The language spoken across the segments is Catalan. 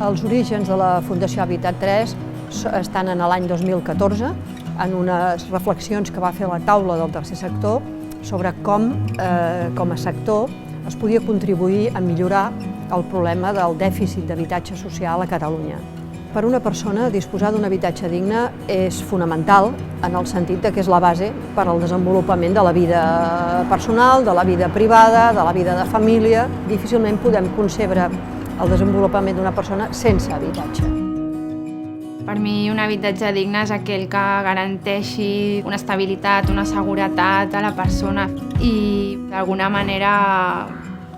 Els orígens de la Fundació Habitat 3 estan en l'any 2014, en unes reflexions que va fer la taula del tercer sector sobre com a sector es podia contribuir a millorar el problema del dèficit d'habitatge social a Catalunya. Per una persona, disposar d'un habitatge digne és fonamental en el sentit que és la base per al desenvolupament de la vida personal, de la vida privada, de la vida de família. Difícilment podem concebre el desenvolupament d'una persona sense habitatge. Per mi un habitatge digne és aquell que garanteixi una estabilitat, una seguretat a la persona i d'alguna manera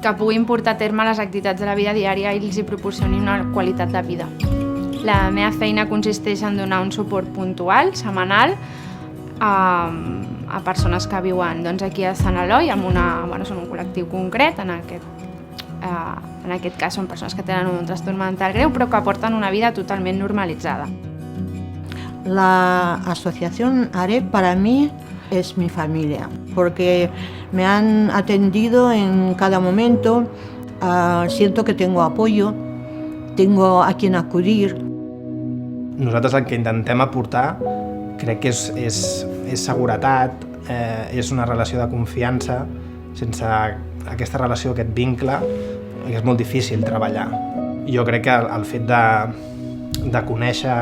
que puguin portar a terme les activitats de la vida diària i els hi proporcioni una qualitat de vida. La meva feina consisteix en donar un suport puntual, setmanal, a persones que viuen aquí a Sant Eloi, són un col·lectiu concret, en aquest cas són persones que tenen un trastorn mental greu però que porten una vida totalment normalitzada. La asociación AREP para mí es mi familia, porque me han atendido en cada momento, siento que tengo apoyo, tengo a quien acudir. Nosaltres el que intentem aportar crec que és seguretat, és una relació de confiança. Sense aquesta relació, aquest vincle, és molt difícil treballar. Jo crec que el fet de conèixer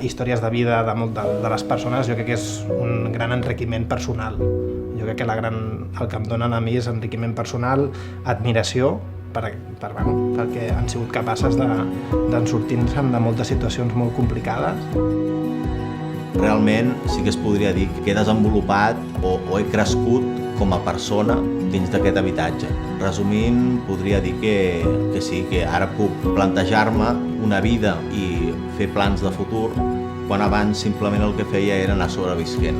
històries de vida de les persones, jo crec que és un gran enriquiment personal. Jo crec que el que em donen a mi és enriquiment personal, admiració, perquè han sigut capaces de sortir-se'n de moltes situacions molt complicades. Realment sí que es podria dir que he desenvolupat o he crescut com a persona dins d'aquest habitatge. Resumint, podria dir que sí, que ara puc plantejar-me una vida i fer plans de futur, quan abans simplement el que feia era anar sobrevisquent.